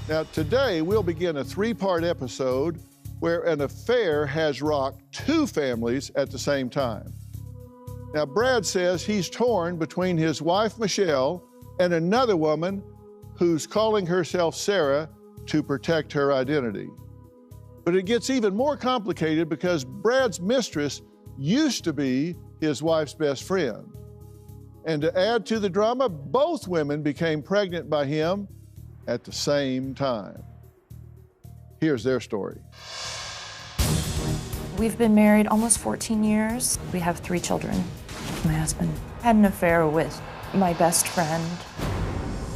Now, today we'll begin a three-part episode where an affair has rocked two families at the same time. Now, Brad says he's torn between his wife, Michelle, and another woman who's calling herself Sarah to protect her identity. But it gets even more complicated because Brad's mistress used to be his wife's best friend. And to add to the drama, both women became pregnant by him at the same time. Here's their story. We've been married almost 14 years. We have 3 children. My husband had an affair with my best friend.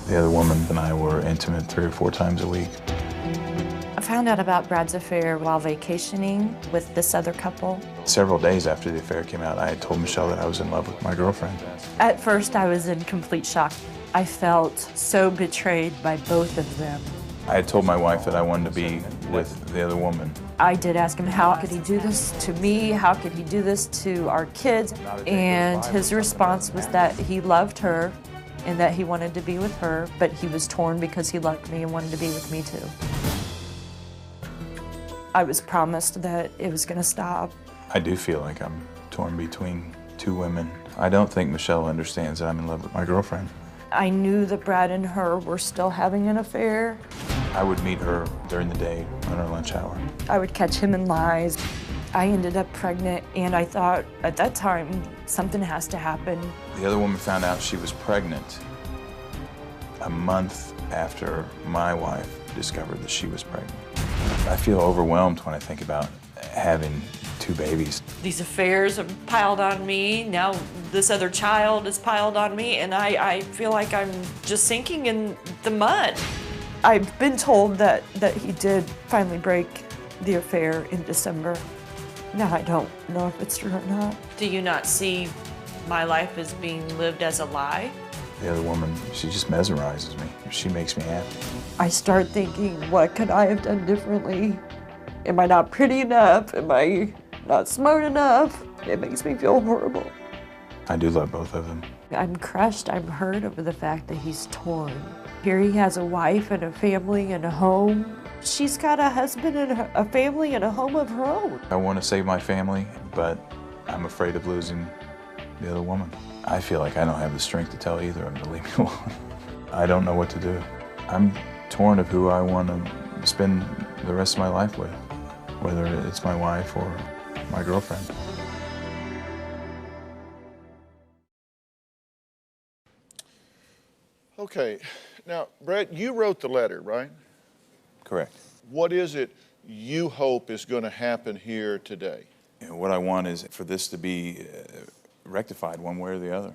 The other woman and I were intimate 3 or 4 times a week. I found out about Brad's affair while vacationing with this other couple. Several days after the affair came out, I had told Michelle that I was in love with my girlfriend. At first, I was in complete shock. I felt so betrayed by both of them. I had told my wife that I wanted to be with the other woman. I did ask him, how could he do this to me? How could he do this to our kids? And his response was that he loved her and that he wanted to be with her, but he was torn because he loved me and wanted to be with me too. I was promised that it was going to stop. I do feel like I'm torn between 2 women. I don't think Michelle understands that I'm in love with my girlfriend. I knew that Brad and her were still having an affair. I would meet her during the day on our lunch hour. I would catch him in lies. I ended up pregnant, and I thought at that time something has to happen. The other woman found out she was pregnant a month after my wife discovered that she was pregnant. I feel overwhelmed when I think about having 2 babies. These affairs have piled on me. Now this other child is piled on me, and I feel like I'm just sinking in the mud. I've been told that he did finally break the affair in December. Now I don't know if it's true or not. Do you not see my life as being lived as a lie? The other woman, she just mesmerizes me. She makes me happy. I start thinking, what could I have done differently? Am I not pretty enough? Am I not smart enough? It makes me feel horrible. I do love both of them. I'm crushed, I'm hurt over the fact that he's torn. Here he has a wife and a family and a home. She's got a husband and a family and a home of her own. I want to save my family, but I'm afraid of losing the other woman. I feel like I don't have the strength to tell either of them to leave me alone. I don't know what to do. I'm torn of who I want to spend the rest of my life with, whether it's my wife or my girlfriend. Okay, now, Brett, you wrote the letter, right? Correct. What is it you hope is going to happen here today? You know, what I want is for this to be rectified one way or the other.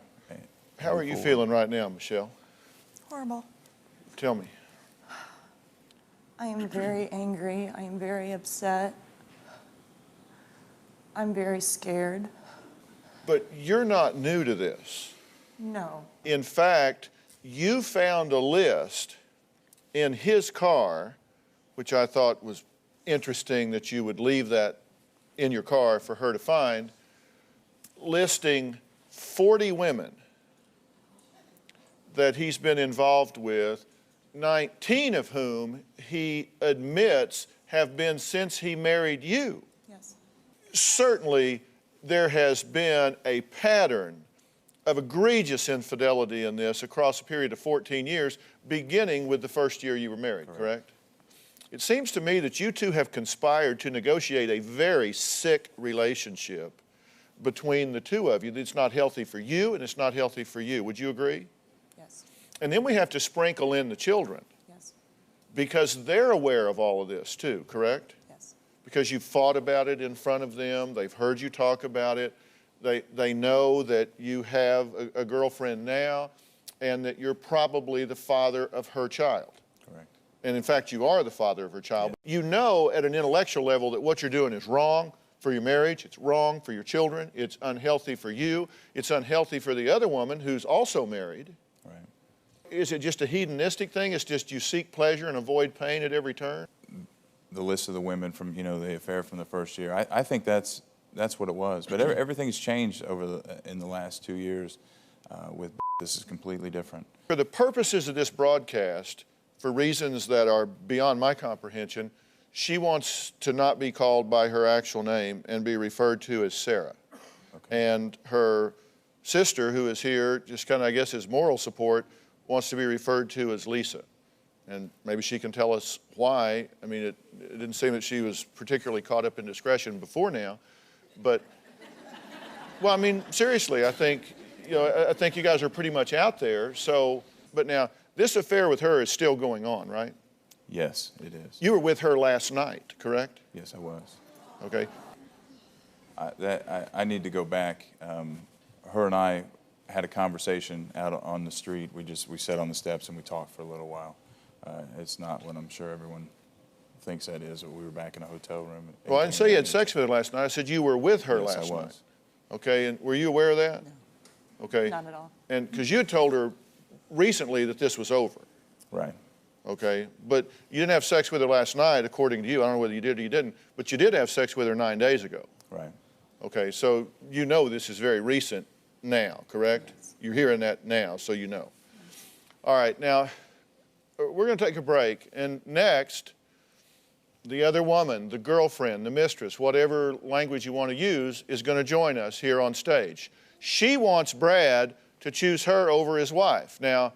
How are you feeling right now, Michelle? Horrible. Tell me. I am very angry. I am very upset. I'm very scared. But you're not new to this. No. In fact, you found a list in his car, which I thought was interesting that you would leave that in your car for her to find, listing 40 women that he's been involved with, 19 of whom he admits have been since he married you. Yes. Certainly, there has been a pattern of egregious infidelity in this across a period of 14 years, beginning with the first year you were married, correct? It seems to me that you two have conspired to negotiate a very sick relationship between the two of you that's not healthy for you and it's not healthy for you. Would you agree? Yes. And then we have to sprinkle in the children. Yes. Because they're aware of all of this too, correct? Yes. Because you've fought about it in front of them, they've heard you talk about it, they know that you have a girlfriend now and that you're probably the father of her child. Correct. And in fact, you are the father of her child. Yeah. You know at an intellectual level that what you're doing is wrong for your marriage, it's wrong for your children, it's unhealthy for you, it's unhealthy for the other woman who's also married. Right. Is it just a hedonistic thing? It's just you seek pleasure and avoid pain at every turn? The list of the women from, the affair from the first year, I think that's what it was. But everything's changed in the last 2 years with this is completely different. For the purposes of this broadcast, for reasons that are beyond my comprehension, she wants to not be called by her actual name and be referred to as Sarah. Okay. And her sister, who is here, just kind of, I guess, as moral support, wants to be referred to as Lisa. And maybe she can tell us why. I mean, it didn't seem that she was particularly caught up in discretion before now, but, well, I mean, seriously, I think you guys are pretty much out there. So, but now, this affair with her is still going on, right? Yes, it is. You were with her last night, correct? Yes, I was. Okay. I need to go back. Her and I had a conversation out on the street. We sat on the steps and we talked for a little while. It's not what I'm sure everyone thinks that is, but we were back in a hotel room. Well, I didn't say you had sex with her last night. I said you were with her last night. Yes, I was. Okay, and were you aware of that? No. Okay. Not at all. And because you had told her recently that this was over. Right. Okay, but you didn't have sex with her last night, according to you. I don't know whether you did or you didn't, but you did have sex with her 9 days ago. Right. Okay, so you know this is very recent now, correct? Yes. You're hearing that now, so you know. All right, now, we're going to take a break, and next, the other woman, the girlfriend, the mistress, whatever language you want to use, is going to join us here on stage. She wants Brad to choose her over his wife. Now,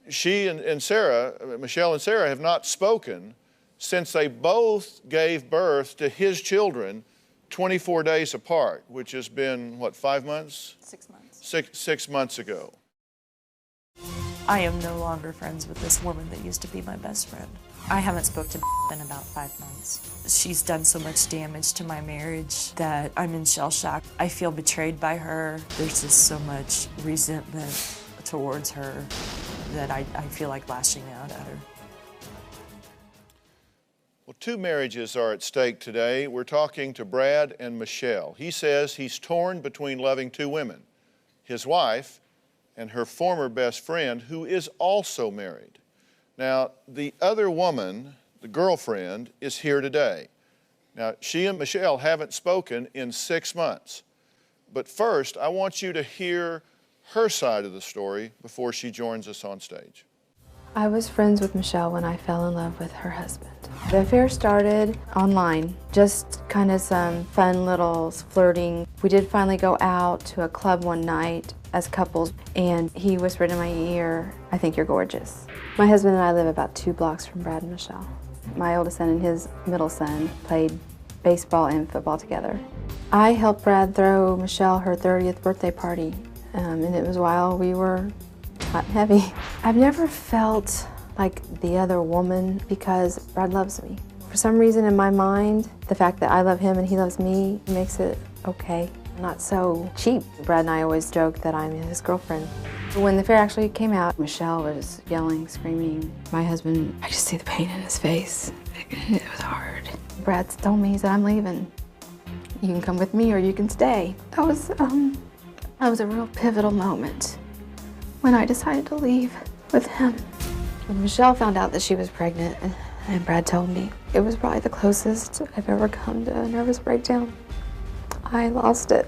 she and Sarah, Michelle and Sarah, have not spoken since they both gave birth to his children 24 days apart, which has been, what, 5 months? 6 months. Six months ago. I am no longer friends with this woman that used to be my best friend. I haven't spoke to in about 5 months. She's done so much damage to my marriage that I'm in shell shock. I feel betrayed by her. There's just so much resentment towards her that I feel like lashing out at her. Well, 2 marriages are at stake today. We're talking to Brad and Michelle. He says he's torn between loving 2 women, his wife and her former best friend, who is also married. Now, the other woman, the girlfriend, is here today. Now, she and Michelle haven't spoken in 6 months. But first, I want you to hear her side of the story before she joins us on stage. I was friends with Michelle when I fell in love with her husband. The affair started online, just kind of some fun little flirting. We did finally go out to a club one night as couples, and he whispered in my ear, "I think you're gorgeous." My husband and I live about 2 blocks from Brad and Michelle. My oldest son and his middle son played baseball and football together. I helped Brad throw Michelle her 30th birthday party, and it was while we were hot and heavy. I've never felt like the other woman because Brad loves me. For some reason in my mind, the fact that I love him and he loves me makes it okay. I'm not so cheap. Brad and I always joke that I'm his girlfriend. When the affair actually came out, Michelle was yelling, screaming. My husband, I could see the pain in his face. It was hard. Brad told me, he said, "I'm leaving. You can come with me or you can stay." That was a real pivotal moment when I decided to leave with him. When Michelle found out that she was pregnant, and Brad told me, it was probably the closest I've ever come to a nervous breakdown. I lost it.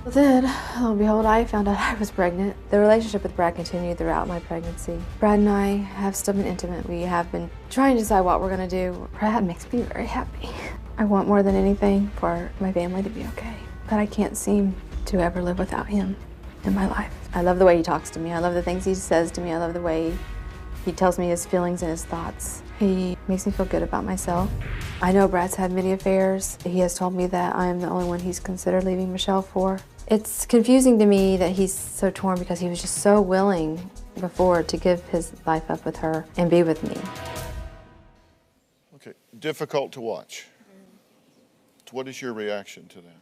Then, lo and behold, I found out I was pregnant. The relationship with Brad continued throughout my pregnancy. Brad and I have still been intimate. We have been trying to decide what we're gonna do. Brad makes me very happy. I want more than anything for my family to be okay, but I can't seem to ever live without him in my life. I love the way he talks to me. I love the things he says to me. I love the way he tells me his feelings and his thoughts. He makes me feel good about myself. I know Brad's had many affairs. He has told me that I am the only one he's considered leaving Michelle for. It's confusing to me that he's so torn because he was just so willing before to give his life up with her and be with me. Okay, difficult to watch. What is your reaction to that?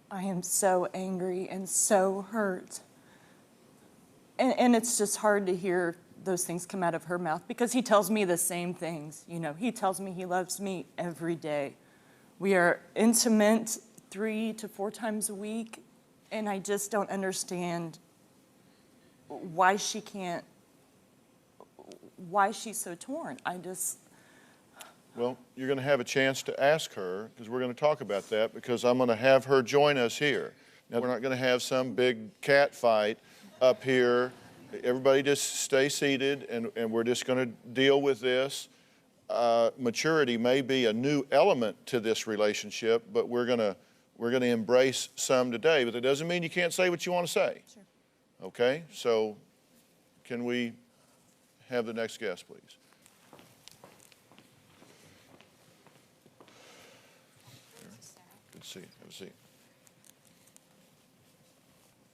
I am so angry and so hurt. And it's just hard to hear those things come out of her mouth because he tells me the same things. You know, he tells me he loves me every day. We are intimate 3 to 4 times a week, and I just don't understand why she's so torn. Well, you're going to have a chance to ask her because we're going to talk about that because I'm going to have her join us here. Now, we're not going to have some big cat fight up here Everybody just stay seated, and we're just going to deal with this. Maturity may be a new element to this relationship, but we're gonna embrace some today. But that doesn't mean you can't say what you want to say. Sure. Okay, so can we have the next guest, please? Good to see you. Have a seat.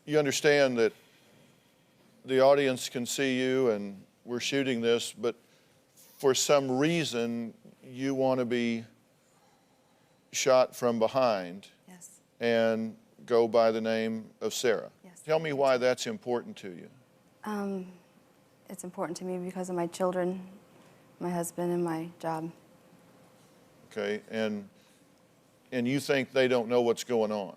You understand that the audience can see you and we're shooting this, but for some reason you want to be shot from behind. Yes. And go by the name of Sarah. Yes. Tell me why that's important to you. It's important to me because of my children, my husband, and my job. Okay, and you think they don't know what's going on?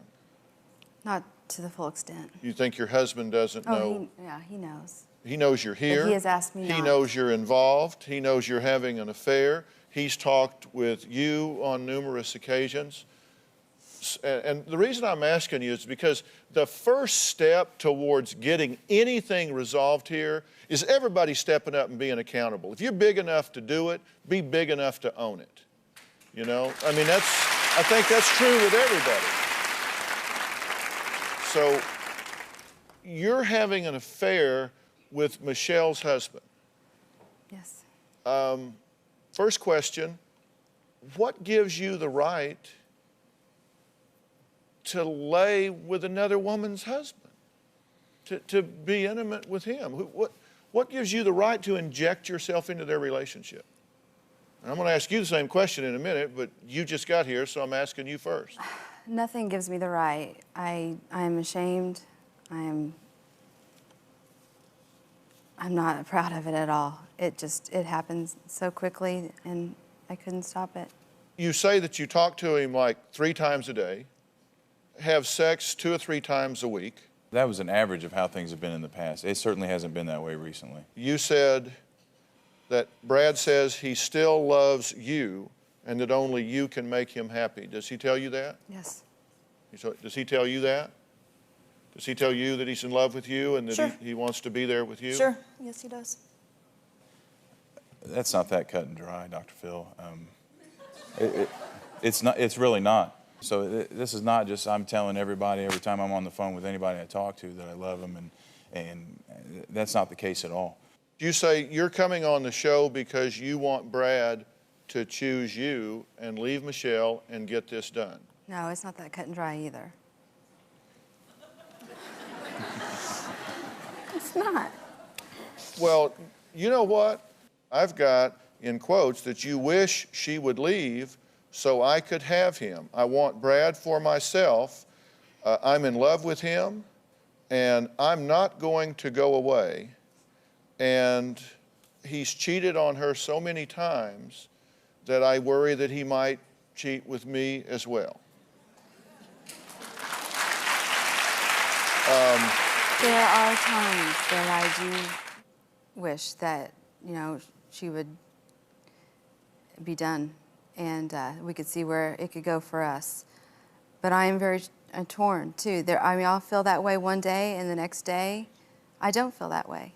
Not to the full extent. You think your husband doesn't know? He knows. He knows you're here. But he has asked me He not. knows you're involved. He knows you're having an affair. He's talked with you on numerous occasions. And the reason I'm asking you is because the first step towards getting anything resolved here is everybody stepping up and being accountable. If you're big enough to do it, be big enough to own it. You know, I mean, I think that's true with everybody. So you're having an affair with Michelle's husband. Yes. First question, what gives you the right to lay with another woman's husband, to be intimate with him? What gives you the right to inject yourself into their relationship? And I'm going to ask you the same question in a minute, but you just got here, so I'm asking you first. Nothing gives me the right. I am ashamed. I'm not proud of it at all. It happens so quickly, and I couldn't stop it. You say that you talk to him like 3 times a day, have sex 2 or 3 times a week. That was an average of how things have been in the past. It certainly hasn't been that way recently. You said that Brad says he still loves you and that only you can make him happy. Does he tell you that? Yes. Does he tell you that? Does he tell you that he's in love with you and that Sure. he wants to be there with you? Sure. Yes, he does. That's not that cut and dry, Dr. Phil. It's not. It's really not. So this is not just I'm telling everybody every time I'm on the phone with anybody I talk to that I love them, and that's not the case at all. You say you're coming on the show because you want Brad to choose you and leave Michelle and get this done. No, it's not that cut and dry either. It's not. Well, you know what? I've got in quotes that you wish she would leave so I could have him. I want Brad for myself. I'm in love with him, and I'm not going to go away. And he's cheated on her so many times that I worry that he might cheat with me as well. There are times that I do wish that, she would be done and we could see where it could go for us. But I am very torn, too. I'll feel that way one day, and the next day, I don't feel that way.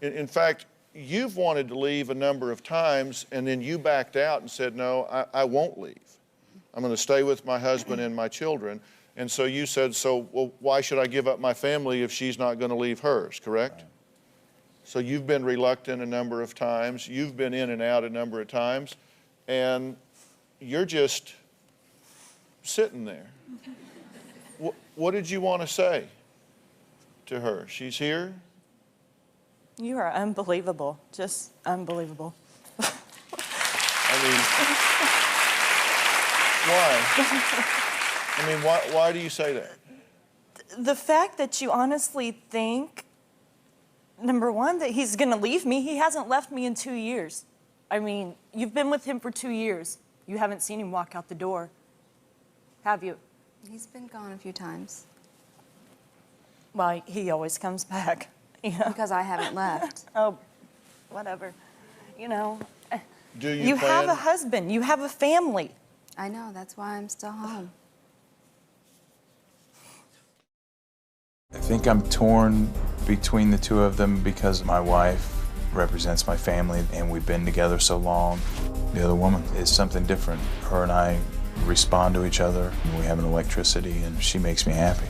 In fact, you've wanted to leave a number of times, and then you backed out and said, no, I won't leave. I'm going to stay with my husband and my children. And so you said, well, why should I give up my family if she's not going to leave hers, correct? Right. So you've been reluctant a number of times. You've been in and out a number of times. And you're just sitting there. What did you want to say to her? She's here? You are unbelievable. Just unbelievable. Why do you say that? The fact that you honestly think, number one, that he's going to leave me. He hasn't left me in 2 years. I mean, you've been with him for 2 years. You haven't seen him walk out the door, have you? He's been gone a few times. Well, he always comes back. Because I haven't left. Oh, whatever. Do you have a husband. You have a family. I know. That's why I'm still home. I think I'm torn between the two of them, because my wife represents my family and we've been together so long. The other woman is something different. Her and I respond to each other. We have an electricity and she makes me happy.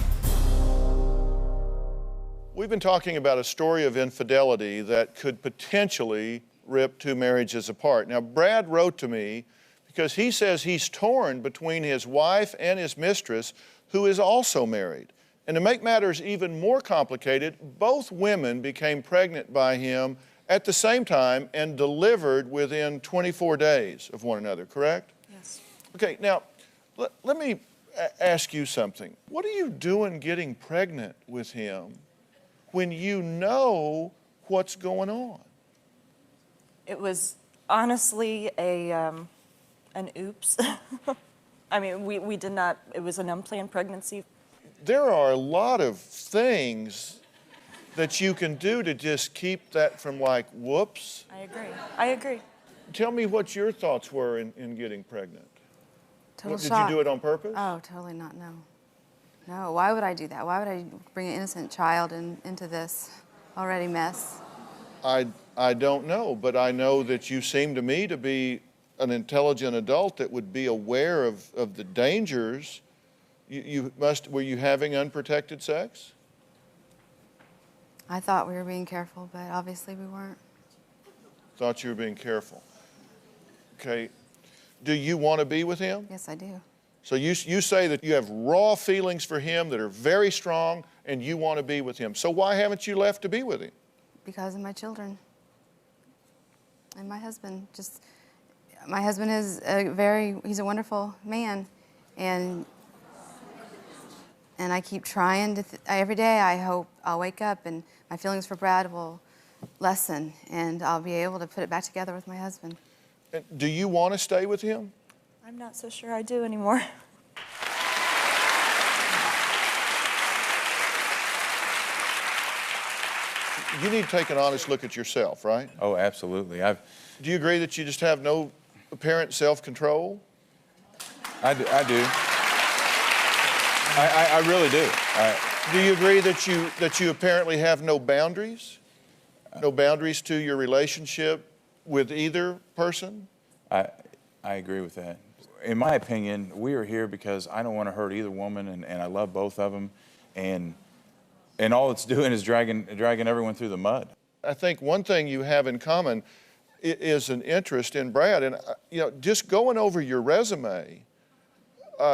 We've been talking about a story of infidelity that could potentially rip two marriages apart. Now, Brad wrote to me because he says he's torn between his wife and his mistress, who is also married. And to make matters even more complicated, both women became pregnant by him at the same time and delivered within 24 days of one another, correct? Yes. Okay, now, let me ask you something. What are you doing getting pregnant with him when you know what's going on? It was honestly an oops. I mean, we did not, it was an unplanned pregnancy. There are a lot of things that you can do to just keep that from like, whoops. I agree. Tell me what your thoughts were in getting pregnant. Total Did shock. you do it on purpose? Oh, totally not, no. No, why would I do that? Why would I bring an innocent child into this already mess? I don't know, but I know that you seem to me to be an intelligent adult that would be aware of the dangers. Were you having unprotected sex? I thought we were being careful, but obviously we weren't. Thought you were being careful. Okay. Do you want to be with him? Yes, I do. So you say that you have raw feelings for him that are very strong and you want to be with him. So why haven't you left to be with him? Because of my children. And my husband. My husband is he's a wonderful man. And I keep trying every day I hope I'll wake up and my feelings for Brad will lessen and I'll be able to put it back together with my husband. And do you want to stay with him? I'm not so sure I do anymore. You need to take an honest look at yourself, right? Oh, absolutely. Do you agree that you just have no apparent self-control? I do. I really do. Do you agree that you apparently have no boundaries? No boundaries to your relationship with either person? I agree with that. In my opinion, we are here because I don't want to hurt either woman, and I love both of them, and all it's doing is dragging everyone through the mud. I think one thing you have in common is an interest in Brad, and just going over your resume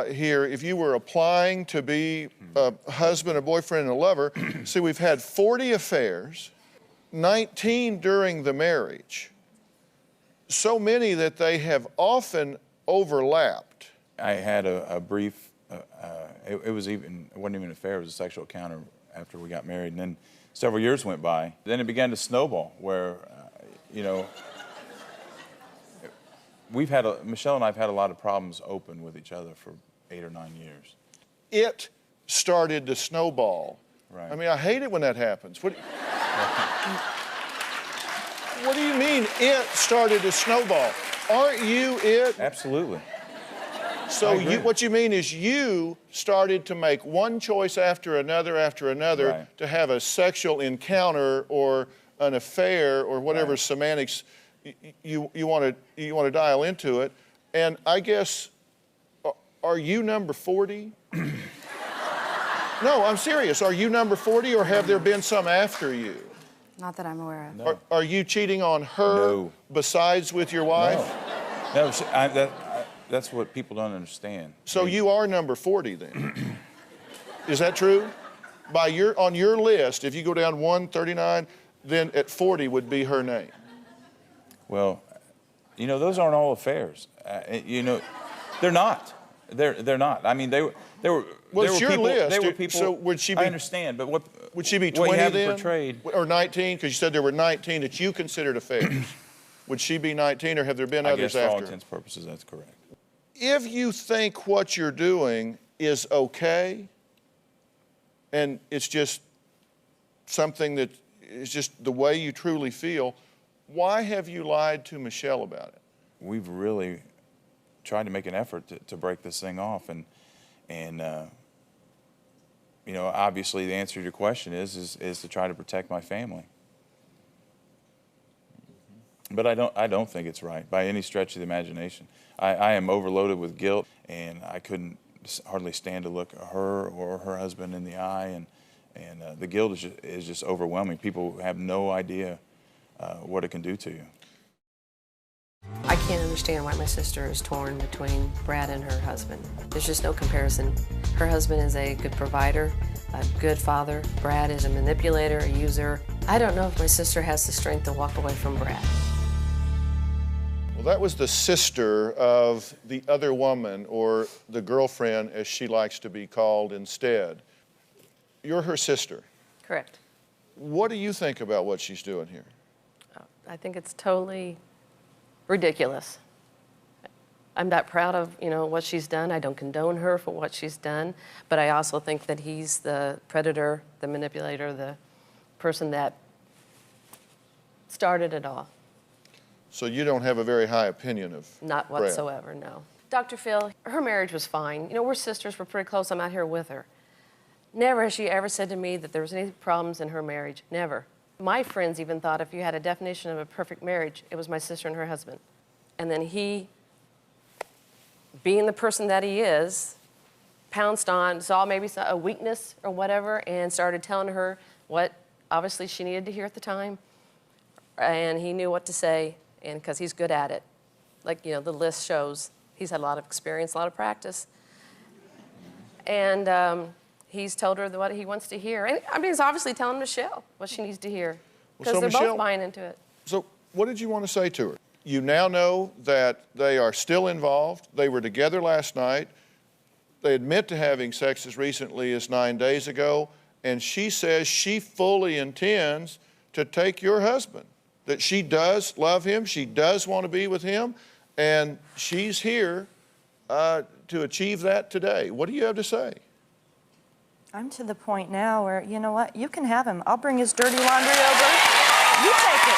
here, if you were applying to be a husband, a boyfriend, and a lover, see, we've had 40 affairs, 19 during the marriage, so many that they have often overlapped. I had a brief, it wasn't even an affair, it was a sexual encounter after we got married, and then several years went by. Then it began to snowball where, Michelle and I have had a lot of problems open with each other for 8 or 9 years. It started to snowball. Right. I mean, I hate it when that happens. What do you mean it started to snowball? Aren't you it? Absolutely. So what you mean is you started to make one choice after another right. to have a sexual encounter or an affair or whatever right. semantics you want to dial into it. And I guess, are you number 40? No, I'm serious. Are you number 40 or have there been some after you? Not that I'm aware of. No. Are you cheating on her No. besides with your wife? No, that's what people don't understand. So you are number 40 then? Is that true? On your list, if you go down 139, then at 40 would be her name. Well, those aren't all affairs. They're not. They're not. I mean, they were. Well, it's your list. They were people. So would she be? I understand, but would she be 20 what you have then? portrayed, or 19? Because you said there were 19 that you considered affairs. Would she be 19, or have there been I others guess for all after? intents and purposes, that's correct. If you think what you're doing is okay, and it's just something that is just the way you truly feel, why have you lied to Michelle about it? We've really tried to make an effort to break this thing off, and You know, obviously the answer to your question is to try to protect my family. But I don't think it's right by any stretch of the imagination. I am overloaded with guilt, and I couldn't hardly stand to look her or her husband in the eye, and the guilt is just overwhelming. People have no idea what it can do to you. I can't understand why my sister is torn between Brad and her husband. There's just no comparison. Her husband is a good provider, a good father. Brad is a manipulator, a user. I don't know if my sister has the strength to walk away from Brad. Well, that was the sister of the other woman, or the girlfriend, as she likes to be called instead. You're her sister. Correct. What do you think about what she's doing here? I think it's totally ridiculous. I'm not proud of, what she's done. I don't condone her for what she's done, but I also think that he's the predator, the manipulator, the person that started it all. So you don't have a very high opinion of Not Brad. whatsoever, no. Dr. Phil, her marriage was fine. We're sisters, we're pretty close. I'm out here with her. Never has she ever said to me that there was any problems in her marriage. Never. My friends even thought if you had a definition of a perfect marriage, it was my sister and her husband. And then he, being the person that he is, pounced on, saw maybe a weakness or whatever, and started telling her what obviously she needed to hear at the time. And he knew what to say, and because he's good at it. Like, the list shows, he's had a lot of experience, a lot of practice. And he's told her what he wants to hear. And, he's obviously telling Michelle what she needs to hear, because so they're Michelle, both buying into it. So what did you want to say to her? You now know that they are still involved. They were together last night. They admit to having sex as recently as 9 days ago, and she says she fully intends to take your husband, that she does love him, she does want to be with him, and she's here to achieve that today. What do you have to say? I'm to the point now where, you know what, you can have him. I'll bring his dirty laundry over. You take it.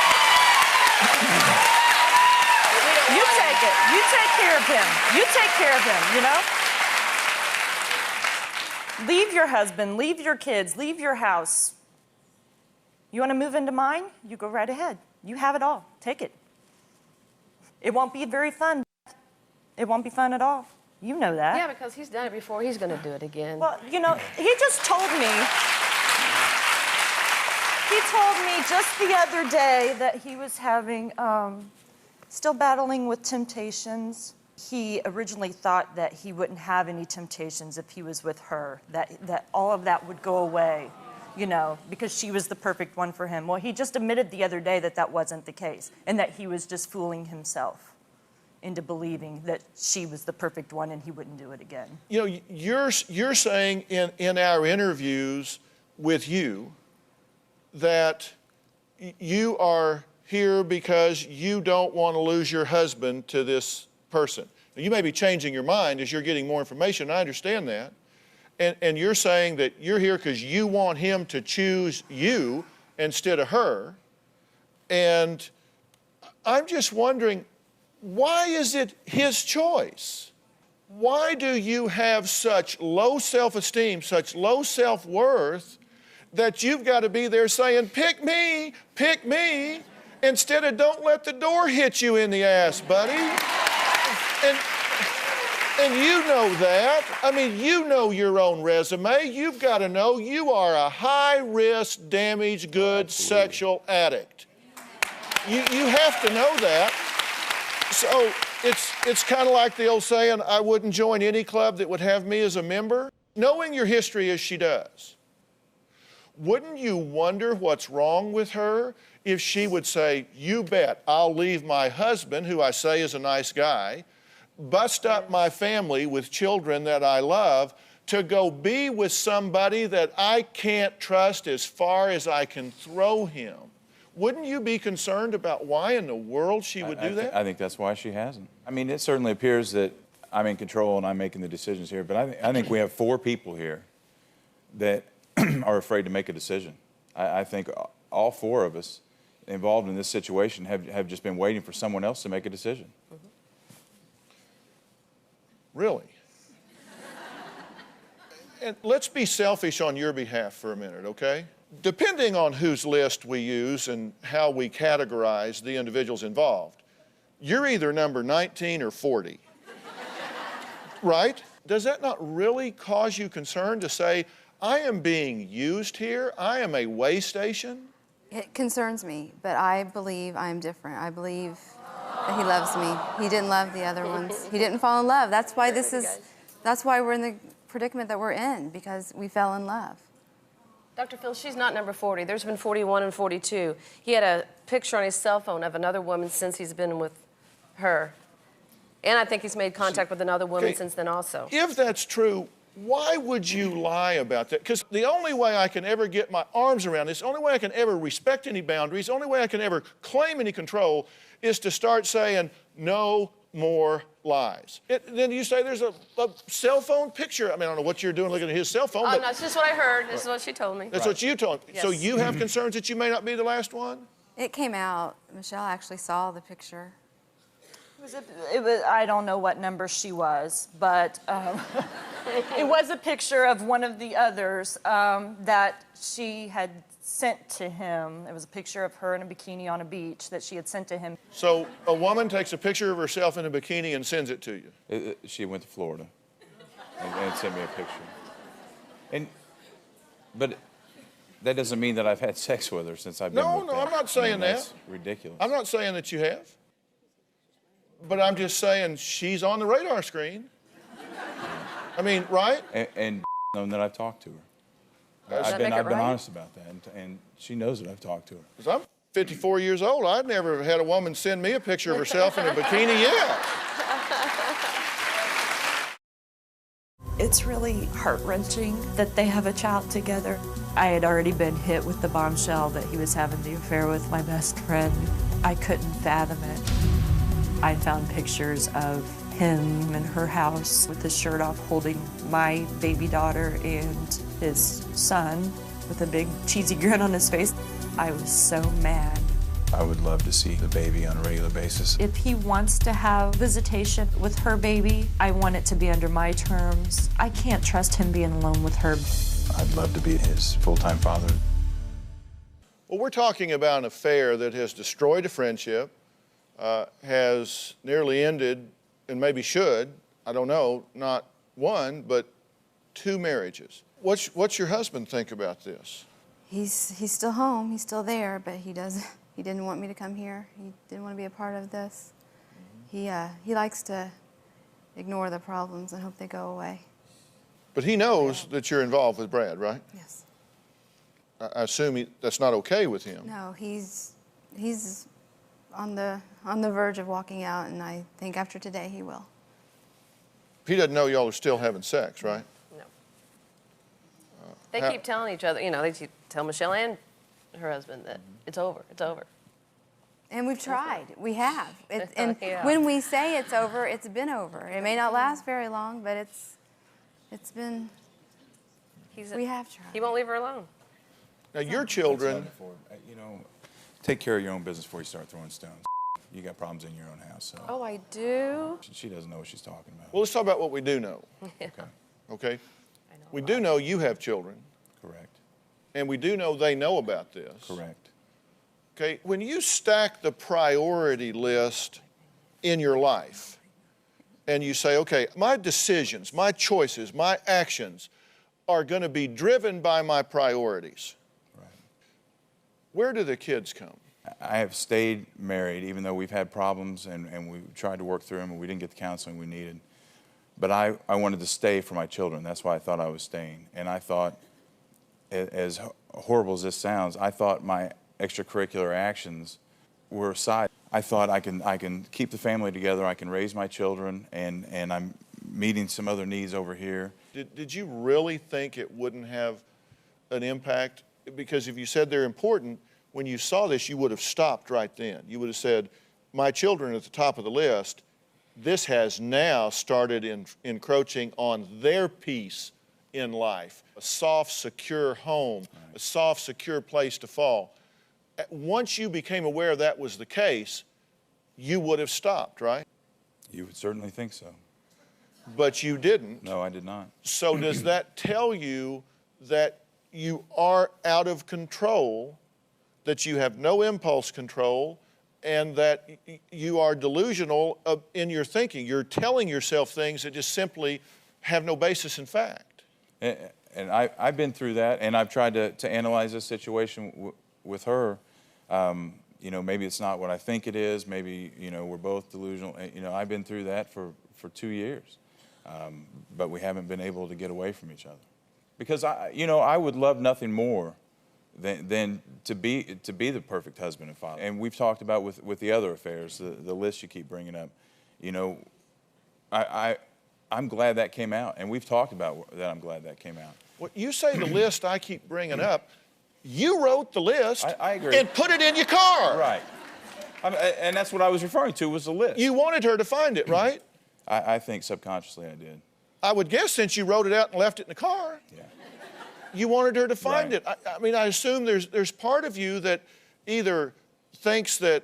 You take it. You take care of him. You take care of him, Leave your husband, leave your kids, leave your house. You want to move into mine? You go right ahead. You have it all. Take it. It won't be very fun. It won't be fun at all. You know that. Yeah, because he's done it before. He's going to do it again. Well, he just told me. He told me just the other day that he was having, still battling with temptations. He originally thought that he wouldn't have any temptations if he was with her, that all of that would go away, because she was the perfect one for him. Well, he just admitted the other day that that wasn't the case, and that he was just fooling himself into believing that she was the perfect one and he wouldn't do it again. You're saying in our interviews with you that you are here because you don't want to lose your husband to this person. Now, you may be changing your mind as you're getting more information. I understand that. And you're saying that you're here because you want him to choose you instead of her. And I'm just wondering, why is it his choice? Why do you have such low self-esteem, such low self-worth, that you've got to be there saying, pick me, instead of don't let the door hit you in the ass, buddy? And you know that. You know your own resume. You've got to know you are a high-risk, damaged goods sexual addict. You have to know that. So it's kind of like the old saying, I wouldn't join any club that would have me as a member. Knowing your history as she does, wouldn't you wonder what's wrong with her if she would say, you bet, I'll leave my husband, who I say is a nice guy, bust up my family with children that I love, to go be with somebody that I can't trust as far as I can throw him? Wouldn't you be concerned about why in the world she would do that? I think that's why she hasn't. It certainly appears that I'm in control and I'm making the decisions here, but I think we have 4 people here that are afraid to make a decision. I think all 4 of us involved in this situation have just been waiting for someone else to make a decision. Mm-hmm. Really? And let's be selfish on your behalf for a minute, okay? Depending on whose list we use and how we categorize the individuals involved, you're either number 19 or 40, right? Does that not really cause you concern to say, I am being used here, I am a way station? It concerns me, but I believe I'm different. I believe that he loves me. He didn't love the other ones. He didn't fall in love. That's why that's why we're in the predicament that we're in, because we fell in love. Dr. Phil, she's not number 40. There's been 41 and 42. He had a picture on his cell phone of another woman since he's been with her. And I think he's made contact with another woman since then also. If that's true, why would you lie about that? Because the only way I can ever get my arms around this, the only way I can ever respect any boundaries, the only way I can ever claim any control is to start saying, no more lies. Then you say there's a cell phone picture. I mean, I don't know what you're doing looking at his cell phone. Oh, but no, it's just what I heard. This is what she told me. That's what you told me. Yes. So you have concerns that you may not be the last one? It came out. Michelle actually saw the picture. I don't know what number she was, but it was a picture of one of the others that she had sent to him. It was a picture of her in a bikini on a beach that she had sent to him. So a woman takes a picture of herself in a bikini and sends it to you? She went to Florida and sent me a picture. But that doesn't mean that I've had sex with her since I've been with her. No, I'm not saying that. That's ridiculous. I'm not saying that you have. But I'm just saying she's on the radar screen. I mean, right? And known that I've talked to her. Does that make it I've been right? honest about that, and she knows that I've talked to her. 'Cause I'm 54 years old. I've never had a woman send me a picture of herself in a bikini yet. It's really heart-wrenching that they have a child together. I had already been hit with the bombshell that he was having the affair with my best friend. I couldn't fathom it. I found pictures of him in her house with his shirt off holding my baby daughter and his son with a big cheesy grin on his face. I was so mad. I would love to see the baby on a regular basis. If he wants to have visitation with her baby, I want it to be under my terms. I can't trust him being alone with her. I'd love to be his full-time father. Well, we're talking about an affair that has destroyed a friendship, has nearly ended, and maybe should, I don't know, not one, but 2 marriages. What's your husband think about this? He's still home. He's still there, but he didn't want me to come here. He didn't want to be a part of this. He likes to ignore the problems and hope they go away. But he knows that you're involved with Brad, right? Yes. I assume that's not okay with him. No, he's on the verge of walking out, and I think after today he will. He doesn't know y'all are still having sex, right? No. They keep telling each other, they keep tell Michelle and her husband that it's over, it's over. And we've tried. We have. And Yeah. when we say it's over, it's been over. It may not last very long, but it's been. We have tried. He won't leave her alone. Now, your children, Take care of your own business before you start throwing stones. You got problems in your own house. So. Oh, I do? She doesn't know what she's talking about. well, let's talk about what we do know, Okay, okay? We do know you have children, correct, and we do know they know about this. correct. Okay, when you stack the priority list in your life and you say, okay, my decisions, my choices, my actions are going to be driven by my priorities, Right. where do the kids come? I have stayed married, even though we've had problems and we tried to work through them and we didn't get the counseling we needed. But I wanted to stay for my children. That's why I thought I was staying. And I thought, as horrible as this sounds, I thought my extracurricular actions were aside. I thought I can keep the family together, I can raise my children, and I'm meeting some other needs over here. Did you really think it wouldn't have an impact? Because if you said they're important, when you saw this, you would have stopped right then. You would have said, my children are at the top of the list. This has now started encroaching on their peace in life. A soft, secure home, a soft, secure place to fall. Once you became aware that was the case, you would have stopped, right? You would certainly think so. but you didn't. No, I did not. So does that tell you that you are out of control, that you have no impulse control, and that you are delusional in your thinking? You're telling yourself things that just simply have no basis in fact. And I've been through that, and I've tried to analyze this situation with her. You know, maybe it's not what I think it is. Maybe, you know, we're both delusional. You know, I've been through that for 2 years. But we haven't been able to get away from each other. Because, you know, I would love nothing more than to be the perfect husband and father. And we've talked about with the other affairs, the list you keep bringing up. You know, I'm glad that came out, and we've talked about that. I'm glad that came out. Well, you say the list I keep bringing up. You wrote the list. I agree. And put it in your car. Right. And that's what I was referring to, was the list. You wanted her to find it, right? I think subconsciously I did. I would guess since you wrote it out and left it in the car. Yeah. You wanted her to find Right. it. I mean, I assume there's part of you that either thinks that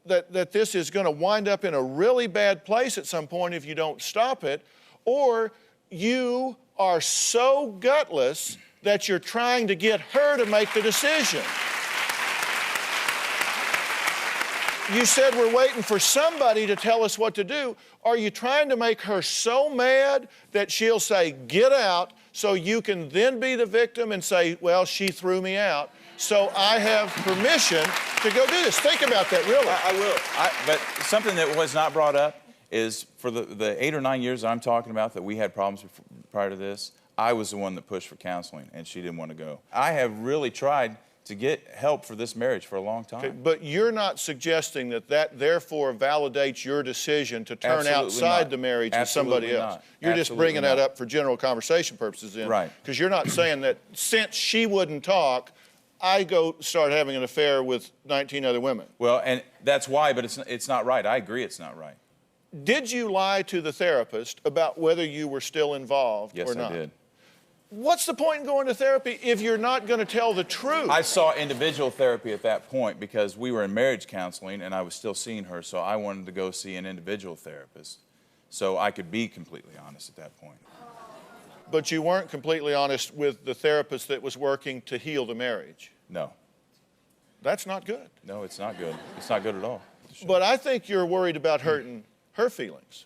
this is going to wind up in a really bad place at some point if you don't stop it, or you are so gutless that you're trying to get her to make the decision. You said we're waiting for somebody to tell us what to do. Are you trying to make her so mad that she'll say, get out, so you can then be the victim and say, well, she threw me out, so I have permission to go do this? Think about that, really. I will. But something that was not brought up is for the 8 or 9 years I'm talking about that we had problems prior to this, I was the one that pushed for counseling, and she didn't want to go. I have really tried to get help for this marriage for a long time. Okay, but you're not suggesting that therefore validates your decision to turn Absolutely outside not. the marriage Absolutely with somebody else. not. You're Absolutely just bringing not. that up for general conversation purposes then. Right. Because you're not saying that since she wouldn't talk, I go start having an affair with 19 other women. Well, and that's why, but it's not right. I agree it's not right. Did you lie to the therapist about whether you were still involved or not? Yes, I did. What's the point in going to therapy if you're not going to tell the truth? I saw individual therapy at that point because we were in marriage counseling and I was still seeing her, so I wanted to go see an individual therapist so I could be completely honest at that point. But you weren't completely honest with the therapist that was working to heal the marriage. No. That's not good. No, it's not good. It's not good at all. But I think you're worried about hurting her feelings.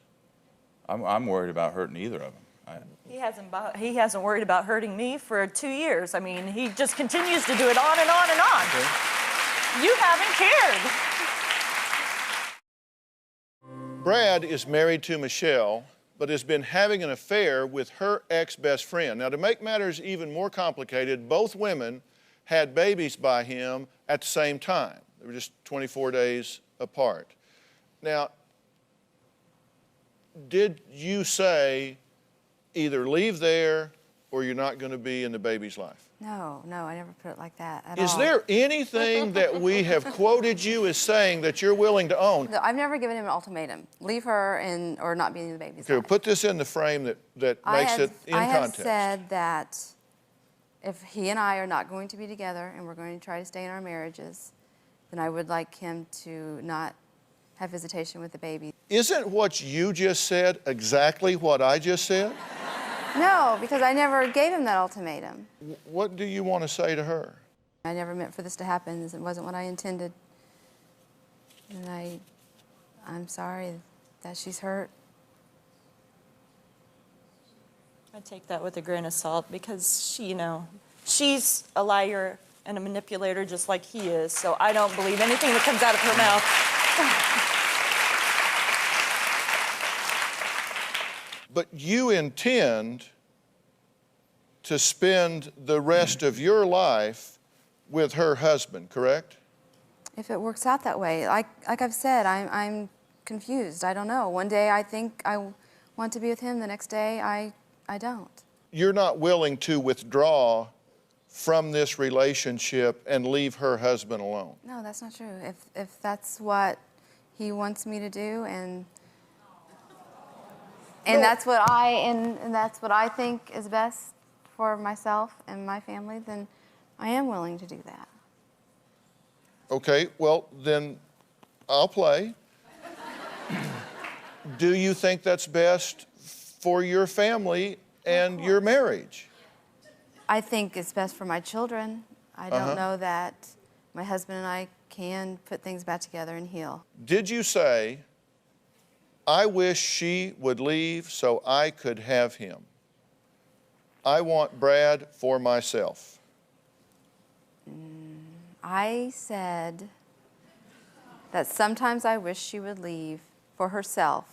I'm worried about hurting either of them. He hasn't worried about hurting me for 2 years. I mean, he just continues to do it on and on and on. Okay. You haven't cared. Brad is married to Michelle, but has been having an affair with her ex-best friend. Now, to make matters even more complicated, both women had babies by him at the same time. They were just 24 days apart. Now, did you say either leave there or you're not going to be in the baby's life? No, I never put it like that at all. Is there anything that we have quoted you as saying that you're willing to own? No, I've never given him an ultimatum. Leave her or not be in the baby's life. Okay, put this in the frame that makes it in context. I have said that if he and I are not going to be together and we're going to try to stay in our marriages, then I would like him to not have visitation with the baby. Isn't what you just said exactly what I just said? No, because I never gave him that ultimatum. What do you want to say to her? I never meant for this to happen. It wasn't what I intended. And I'm sorry that she's hurt. I take that with a grain of salt because she's a liar and a manipulator just like he is, so I don't believe anything that comes out of her mouth. But you intend to spend the rest of your life with her husband, correct? If it works out that way, like I've said, I'm confused. I don't know. One day I think I want to be with him, the next day I don't. You're not willing to withdraw from this relationship and leave her husband alone? No, that's not true. If that's what he wants me to do and that's what I think is best for myself and my family, then I am willing to do that. Okay, well, then I'll play. Do you think that's best for your family and your marriage. I think it's best for my children. I don't know that my husband and I can put things back together and heal. Did you say, I wish she would leave so I could have him? I want Brad for myself. I said that sometimes I wish she would leave for herself.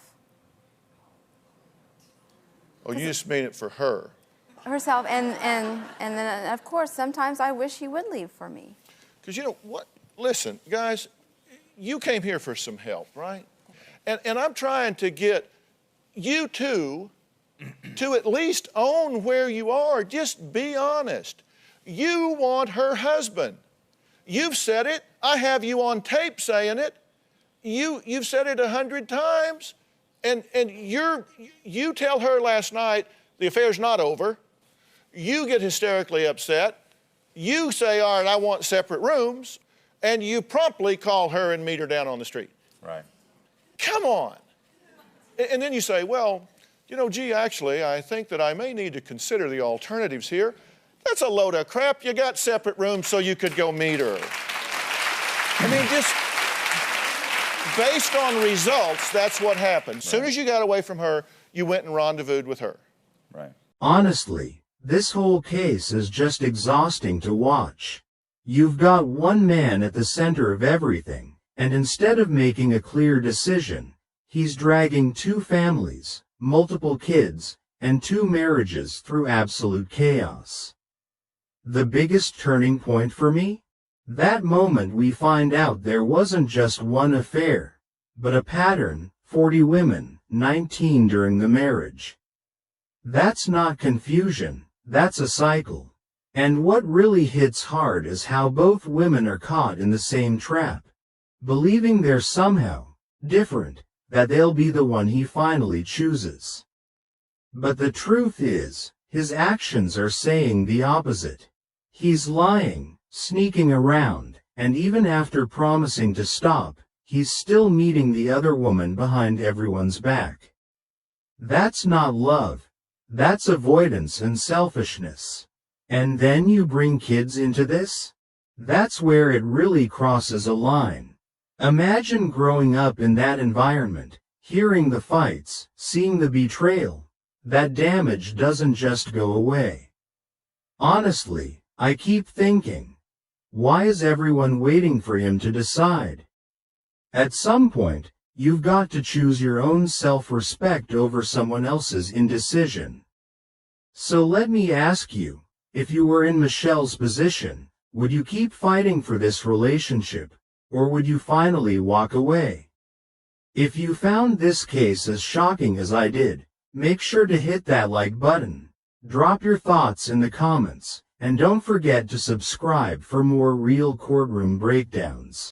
Oh, you just mean it for her. Herself, and then, of course, sometimes I wish he would leave for me. Because you know what? Listen, guys, you came here for some help, right? And I'm trying to get you two to at least own where you are. Just be honest. You want her husband. You've said it. I have you on tape saying it. You've said it 100 times. And you tell her last night the affair's not over. You get hysterically upset. You say, all right, I want separate rooms. And you promptly call her and meet her down on the street. Right. Come on. And then you say, well, you know, gee, actually, I think that I may need to consider the alternatives here. That's a load of crap. You got separate rooms so you could go meet her. I mean, just based on results, that's what happened. As soon as you got away from her, you went and rendezvoused with her. Right. Honestly, this whole case is just exhausting to watch. You've got one man at the center of everything, and instead of making a clear decision, he's dragging two families, multiple kids, and two marriages through absolute chaos. The biggest turning point for me? That moment we find out there wasn't just one affair, but a pattern, 40 women, 19 during the marriage. That's not confusion, that's a cycle. And what really hits hard is how both women are caught in the same trap, believing they're somehow different, that they'll be the one he finally chooses. But the truth is, his actions are saying the opposite. He's lying, sneaking around, and even after promising to stop, he's still meeting the other woman behind everyone's back. That's not love. That's avoidance and selfishness. And then you bring kids into this? That's where it really crosses a line. Imagine growing up in that environment, hearing the fights, seeing the betrayal. That damage doesn't just go away. Honestly, I keep thinking, why is everyone waiting for him to decide? At some point, you've got to choose your own self-respect over someone else's indecision. So let me ask you, if you were in Michelle's position, would you keep fighting for this relationship, or would you finally walk away? If you found this case as shocking as I did, make sure to hit that like button, drop your thoughts in the comments, and don't forget to subscribe for more real courtroom breakdowns.